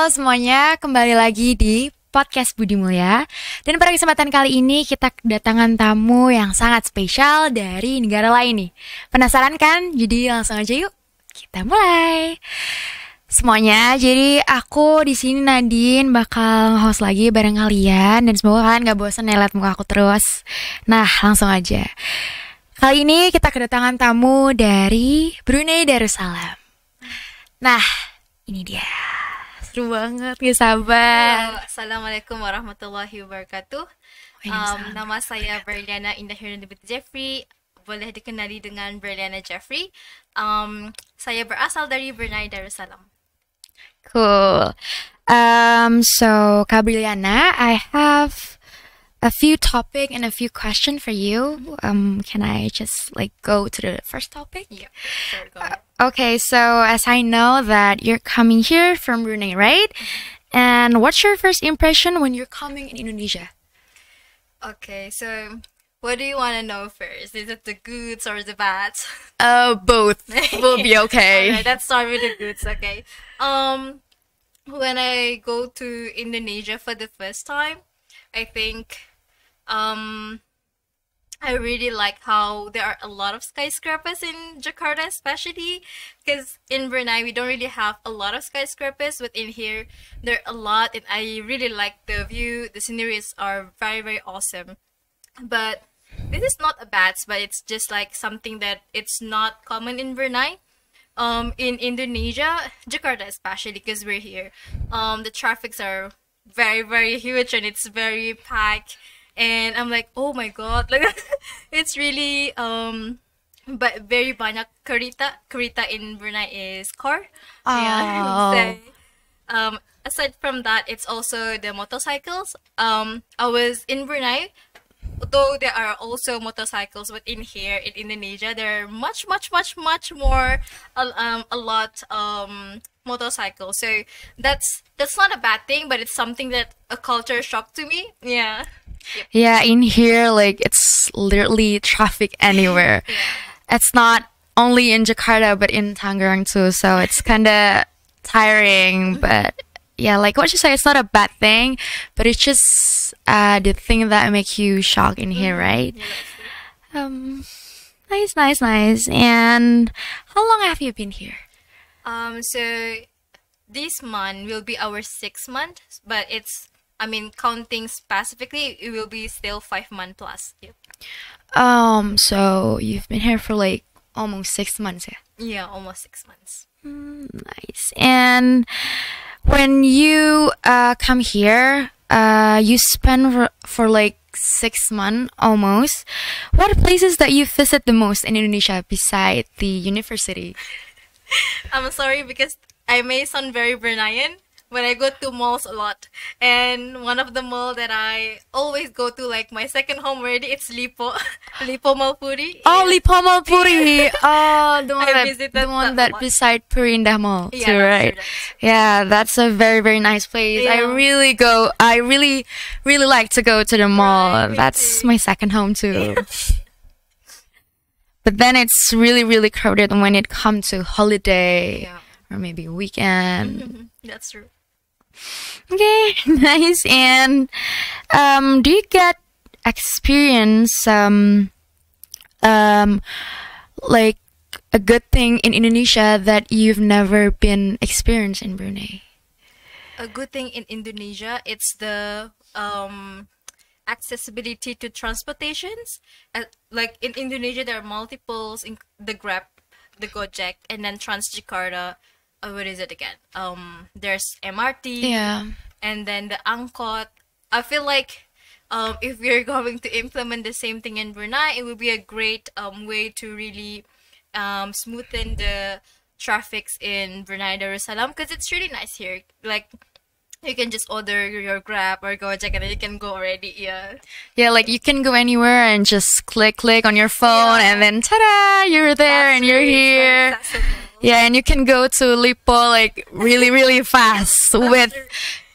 Halo semuanya, kembali lagi di podcast Budi Mulia. Dan pada kesempatan kali ini kita kedatangan tamu yang sangat spesial dari negara lain nih. Penasaran kan? Jadi langsung aja yuk, kita mulai. Semuanya, jadi aku di sini Nadine bakal host lagi bareng kalian dan semoga kalian gak bosan lihat muka aku terus. Nah, langsung aja. Kali ini kita kedatangan tamu dari Brunei Darussalam. Nah, ini dia. Seru banget, gak sabar. Halo, Assalamualaikum warahmatullahi wabarakatuh. Nama saya Berliana Indah Jeffrey. Boleh dikenali dengan Berliana Jeffrey. Saya berasal dari Brunei Darussalam. Cool. So Kak Briliana, I have a few topic and a few questions for you. Can I just go to the first topic? Yeah, sure, go ahead. Okay, so as I know that you're coming here from Brunei, right? And what's your first impression when you're coming in Indonesia? Okay, so what do you want to know first? Is it the goods or the bads? Both will be okay. Alright, let's start with the goods, okay. When I go to Indonesia for the first time, I think I really like how there are a lot of skyscrapers in Jakarta, especially because in Brunei we don't really have a lot of skyscrapers, but in here there are a lot, and I really like the view. The sceneries are very, very awesome. But this is not a bad, but it's just like something that it's not common in Brunei. In Indonesia, Jakarta especially, because we're here, the traffics are very, very huge and it's very packed. And I'm like, oh my god, like it's really but very banyak kereta. Kereta in Brunei is car. Oh. Yeah. So, aside from that, it's also the motorcycles. I was in Brunei, though there are also motorcycles, but in here in Indonesia there are much more a lot motorcycles. So that's not a bad thing, but it's something that a culture shock to me. Yeah. Yep. Yeah, in here, it's literally traffic anywhere. Yeah. It's not only in Jakarta, but in Tangerang too, so it's kind of tiring, but yeah, like what you say, it's not a bad thing, but it's just the thing that make you shocked in here, right? Yeah, Nice. And how long have you been here? So this month will be our 6th month, but counting specifically, it will be still 5 months plus. Yep. So you've been here for almost 6 months, yeah? Yeah, almost 6 months. Nice. And when you come here, you spend for 6 months almost. What are places that you visit the most in Indonesia beside the university? I'm sorry because I may sound very Bruneian, but I go to malls a lot. And one of the mall that I always go to, my second home already, it's Lipo. Lipo Mall Puri. Oh, Lipo Mall Puri. Oh, the one that that beside Perindah Mall, yeah, too, right? True. Yeah, that's a very, very nice place. Yeah. I really like to go to the mall. Right, That's my second home too. But then it's really, really crowded when it comes to holiday. Yeah. Or maybe weekend. That's true. Okay, nice. And do you get experience a good thing in Indonesia that you've never been experienced in Brunei? A good thing in Indonesia, it's the accessibility to transportations. In Indonesia, there are multiples in the Grab, the Gojek, and then Transjakarta. What is it again? There's MRT. Yeah. And then the Angkot. I feel like if we're going to implement the same thing in Brunei, it would be a great way to really smoothen the traffics in Brunei Darussalam, because it's really nice here. You can just order your Grab or Gojek and then you can go already. Yeah. Yeah, you can go anywhere and just click on your phone, and then ta-da, you're there. That's and you're really here. accessible. Yeah, and you can go to Lipo really, really fast with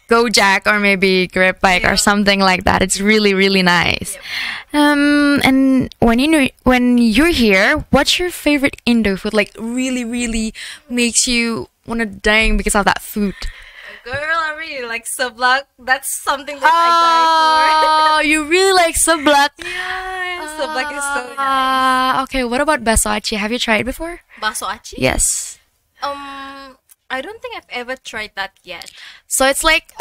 Gojek or maybe Grab bike or something like that. It's really, really nice. Yep. And when you're here, what's your favorite Indo food? Really, really makes you want to die because of that food. girl, I really like seblak. That's something that I Oh, you really like seblak. die for. Yeah, seblak is so nice. Okay, what about baso aci? Have you tried it before? Baso aci? Yes. I don't think I've ever tried that yet. So it's like,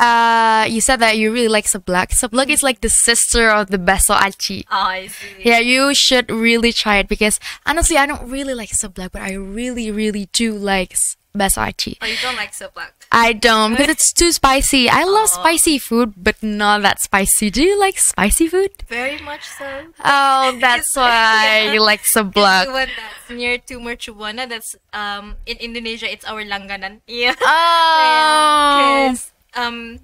you said that you really like seblak. Seblak is like the sister of the baso aci. Oh, I see. Yeah, you should really try it because honestly, I don't really like seblak, but I really, really do like baso aci. Oh, you don't like seblak? I don't because it's too spicy. I love Oh. spicy food, but not that spicy. Do you like spicy food? Very much so. Oh, that's why Yeah. you like The seblak. one that's near to Mercubuana, that's in Indonesia, it's our langganan. Yeah. Oh, Because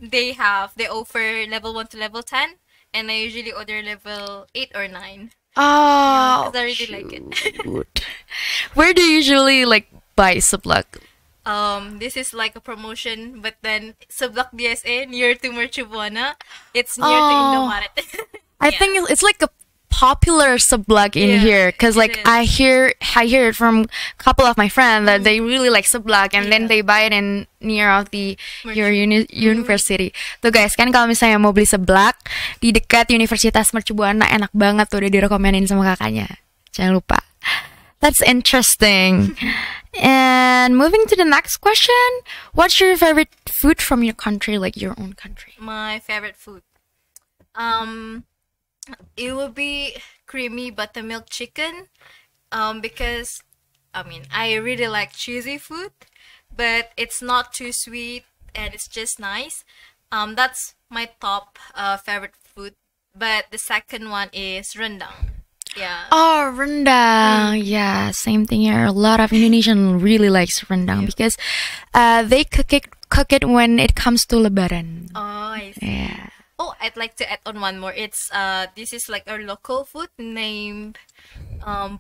they offer level 1 to level 10, and I usually order level 8 or 9. oh, 'Cause I really like it. cute. Where do you usually like buy seblak? This is like a promotion, but then Seblak DSA near to Mercubuana, it's near to Oh. Maret. I think it's like a popular seblak in Yeah, here because it like is. I hear it from a couple of my friends that they really like seblak and then Yeah. they buy it in near of the your Mercu. university. Tuh guys, kan kalau misalnya mau beli seblak di dekat Universitas Mercubuana enak banget tuh, udah direkomenin sama kakaknya. Jangan lupa. That's interesting. And moving to the next question, what's your favorite food from your country, like your own country? My favorite food. It would be creamy buttermilk chicken. Because I mean I really like cheesy food, but it's not too sweet and it's just nice. That's my top favorite food. But the second one is rendang. Yeah. Oh, rendang. Yeah, same thing here. A lot of Indonesian really likes rendang because they cook it when it comes to Lebaran. Oh, I see. Yeah. Oh, I'd like to add on one more. It's this is like our local food named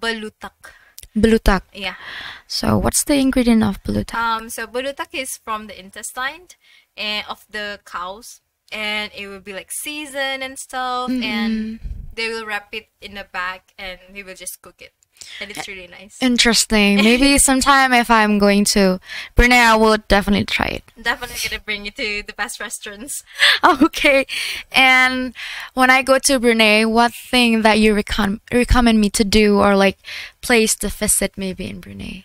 balutak. Belutak. Yeah. So, what's the ingredient of belutak? So balutak is from the intestine and of the cows, and it will be like seasoned and stuff, and they will wrap it in a bag, and we will just cook it, and it's really nice. Interesting. Maybe sometime if I'm going to Brunei, I will definitely try it. Definitely gonna bring you to the best restaurants. Okay. And when I go to Brunei, what thing that you recommend me to do or like place to visit maybe in Brunei?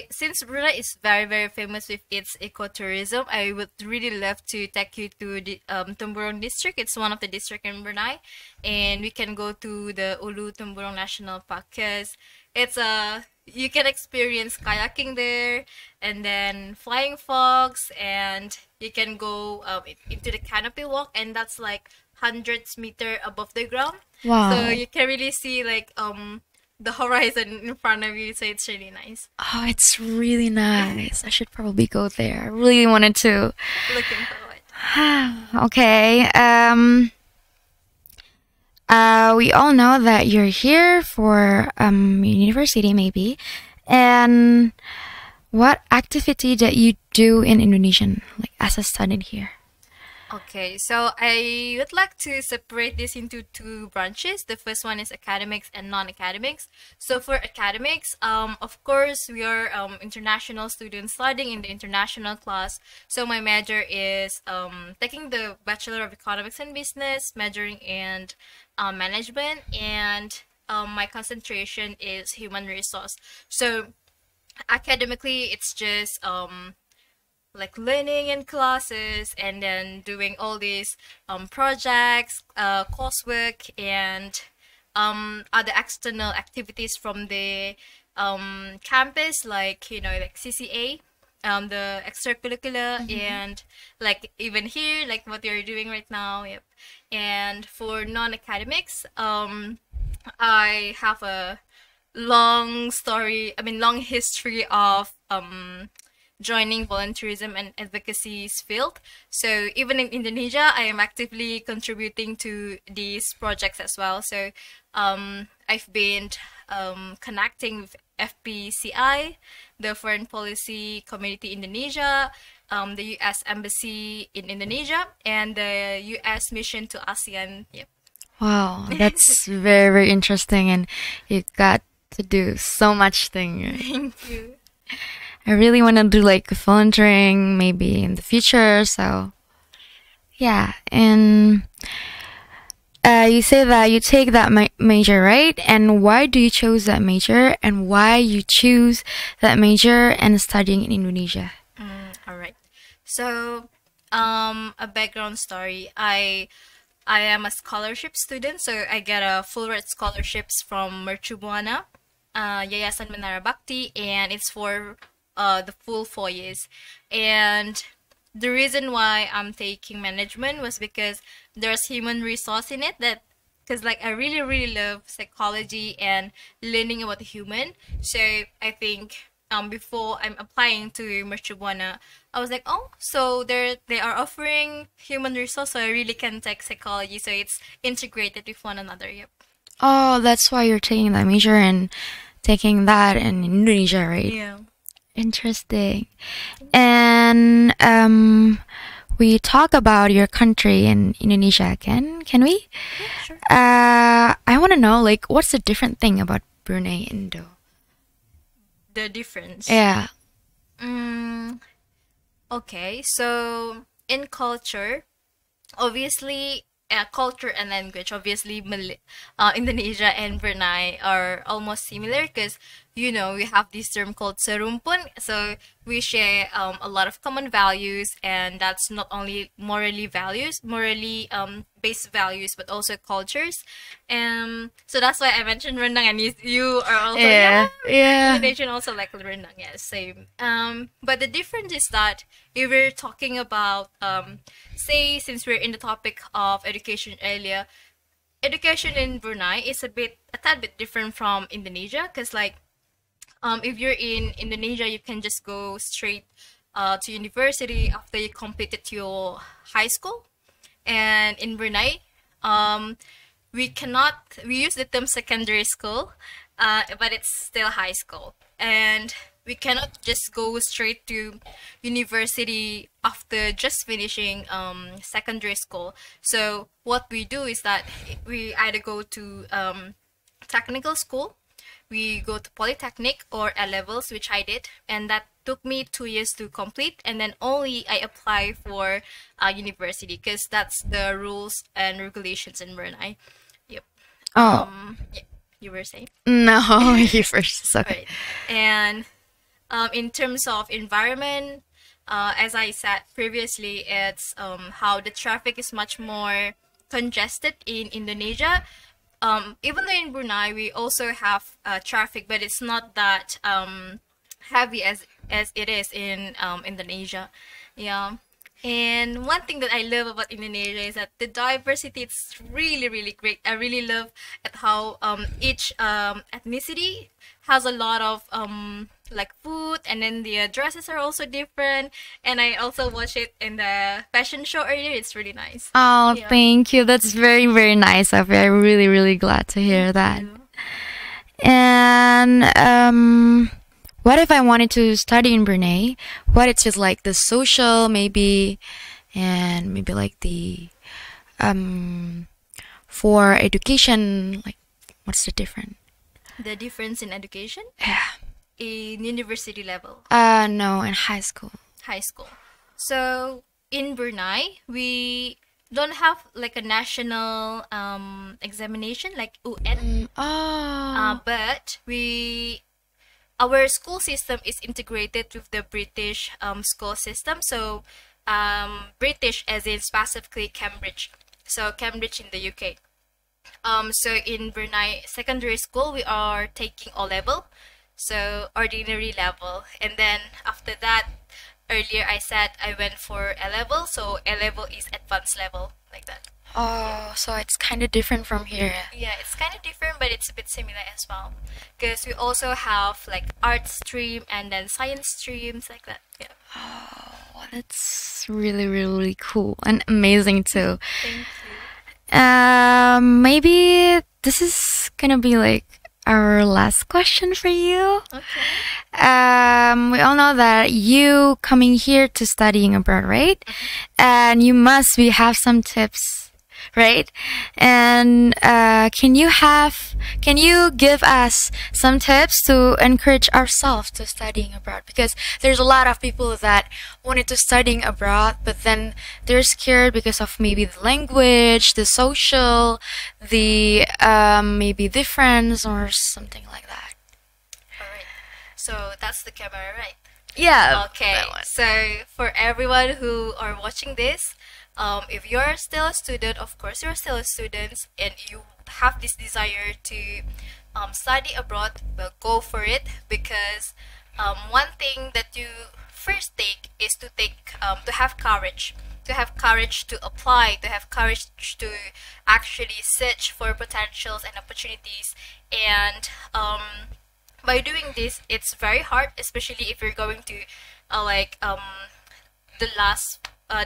Since Brunei is very very famous with its ecotourism, I would really love to take you to the Temburong district. It's one of the districts in Brunei, and we can go to the Ulu Temburong National Park because you can experience kayaking there, and then flying fox, and you can go into the canopy walk, and that's like hundreds meter above the ground. Wow. So you can really see like the horizon in front of you, so it's really nice. Oh, it's really nice. I should probably go there. I really wanted to. Looking forward. Okay. We all know that you're here for university, maybe. And what activity that you do in Indonesian, like as a student here? Okay, so I would like to separate this into two branches. The first one is academics and non-academics. So for academics, of course, we are international students studying in the international class. So my major is taking the Bachelor of Economics and Business, majoring in management, and my concentration is human resource. So academically, it's just like learning in classes and then doing all these projects, coursework, and other external activities from the campus, like like CCA, the extracurricular, and like even here, like what you're doing right now. Yep. And for non-academics, I have a long history of joining volunteerism and advocacy field. So even in Indonesia, I am actively contributing to these projects as well. So I've been connecting with FPCI, the Foreign Policy Community Indonesia, the U.S. Embassy in Indonesia, and the U.S. Mission to ASEAN. Yep. Wow, that's very, very interesting, and you got to do so much thing. Thank you. I really want to do like volunteering maybe in the future. So yeah, and you say that you take that major, right? And why do you choose that major? And why you choose that major and studying in Indonesia? All right. So, a background story. I am a scholarship student, so I get a full rate scholarships from Mercubuana, Yayasan Menara Bakti, and it's for the full 4 years. And the reason why I'm taking management was because there's human resource in it, that because like I really really love psychology and learning about the human. So I think before I'm applying to Mercubuana, I was like, oh, so they are offering human resource, so I really can take psychology, so it's integrated with one another. Yep. Oh, that's why you're taking that major and taking that in Indonesia, right? Yeah. Interesting. And we talk about your country in Indonesia. Can we? Yeah, sure. I want to know, like, what's the different thing about Brunei and Indo? The difference. Yeah. Okay, so in culture, obviously, culture and language, obviously, Indonesia and Brunei are almost similar because, you know, we have this term called serumpun. So we share a lot of common values, and that's not only morally based values, but also cultures. So that's why I mentioned rendang, and you are also Yeah. Indonesian also like rendang, yes, same. But the difference is that if we're talking about say, since we're in the topic of education earlier, education in Brunei is a tad bit different from Indonesia, because like if you're in Indonesia, you can just go straight to university after you completed your high school. And in Brunei, we use the term secondary school, but it's still high school. And we cannot just go straight to university after just finishing secondary school. So what we do is that we either go to technical school, we go to polytechnic or A levels, which I did, and that took me 2 years to complete, and then only I apply for university, because that's the rules and regulations in Brunei. Yep. Oh. Yeah, you were saying? No, you first. It's okay. Right. And in terms of environment, as I said previously, it's how the traffic is much more congested in Indonesia. Even though in Brunei we also have traffic, but it's not that heavy as it is in Indonesia. Yeah. And one thing that I love about Indonesia is that the diversity, it's really really great. I really love at how each ethnicity has a lot of like food, and then the dresses are also different. And I also watched it in the fashion show earlier. It's really nice. Oh, Yeah. thank you. That's very, very nice of you. I'm really, really glad to hear that. And what if I wanted to study in Brunei? What it's just like the social, maybe, and maybe like the for education, like what's the difference? The difference in education Yeah. in university level, No, in high school. high school. So in Brunei, we don't have like a national examination like UN, Oh. but our school system is integrated with the British school system. So British as in specifically Cambridge. So Cambridge in the UK. So in Brunei secondary school, we are taking O level, so ordinary level, and then after that, earlier I said I went for A level, so A level is advanced level, like that. Oh, so it's kind of different from here. Yeah, it's kind of different, but it's a bit similar as well, because we also have like art stream and then science streams, like that. Yeah. Oh, that's really, really cool and amazing too. Thank you. Maybe this is gonna be like our last question for you. Okay. We all know that you coming here to studying abroad, right? And you must have some tips right? And can you give us some tips to encourage ourselves to studying abroad? Because there's a lot of people that wanted to studying abroad, but then they're scared because of maybe the language, the social, the maybe difference or something like that. Alright. So that's the camera, right? Yeah. Okay. that one. So for everyone who are watching this, if you're still a student, of course you're still a student, and you have this desire to study abroad, well, go for it, because one thing that you first take is to have courage. To have courage to apply, to have courage to actually search for potentials and opportunities. And by doing this, it's very hard, especially if you're going to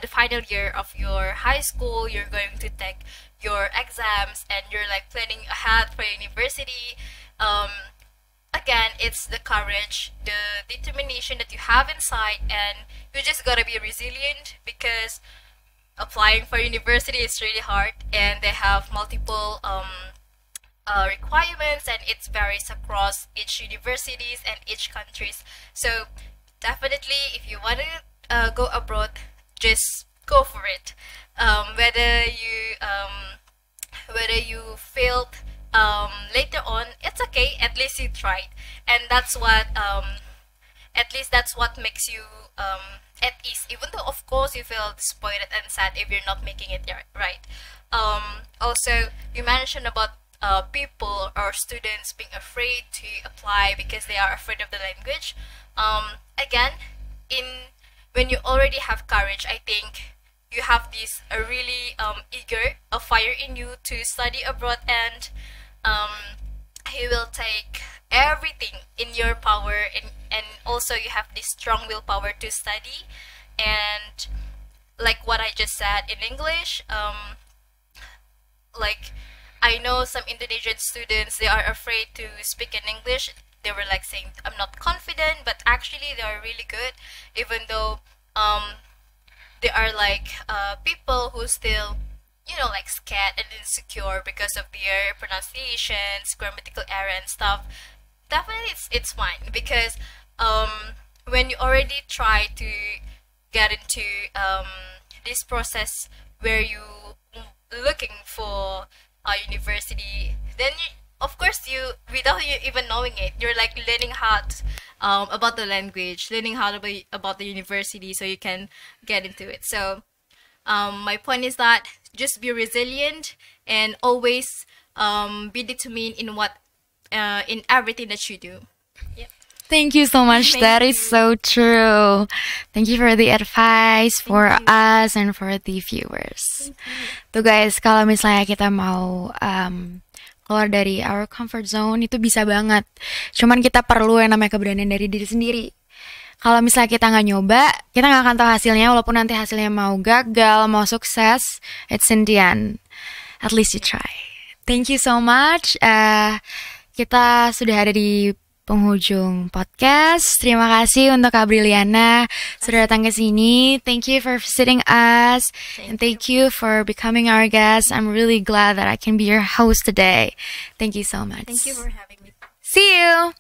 the final year of your high school. You're going to take your exams, and you're like planning ahead for university. Again, it's the courage, the determination that you have inside, and you just gotta be resilient, because applying for university is really hard, and they have multiple requirements, and it varies across each universities and each countries. So definitely, if you want to go abroad, just go for it. Whether you failed later on, it's okay. At least you tried, and that's what at least that's what makes you at ease. Even though, of course, you feel disappointed and sad if you're not making it right. Also, you mentioned about people or students being afraid to apply because they are afraid of the language. Again, when you already have courage, I think you have this really eager, a fire in you to study abroad, and you will take everything in your power, and also you have this strong willpower to study. And like what I just said in English, like I know some Indonesian students, they are afraid to speak in English. They were like saying, I'm not confident, but actually they are really good, even though there are like people who still, like scared and insecure because of their pronunciations, grammatical error and stuff. Definitely it's fine, because when you already try to get into this process where you looking for a university, then of course without you even knowing it, you're like learning about the language, learning about the university, so you can get into it. So my point is that just be resilient, and always be determined in everything that you do. Yeah. Thank you so much. That is so true. Thank you for the advice for us and for the viewers. Tuh guys, kalau misalnya kita mau keluar dari our comfort zone, itu bisa banget. Cuman kita perlu yang namanya keberanian dari diri sendiri. Kalau misalnya kita nggak nyoba, kita nggak akan tahu hasilnya. Walaupun nanti hasilnya mau gagal, mau sukses, it's in the end. At least you try. Thank you so much. Kita sudah ada di penghujung podcast. Terima kasih untuk Kak Briliana sudah datang ke sini. Thank you for visiting us, and thank you for becoming our guest. I'm really glad that I can be your host today. Thank you so much. Thank you for having me. See you.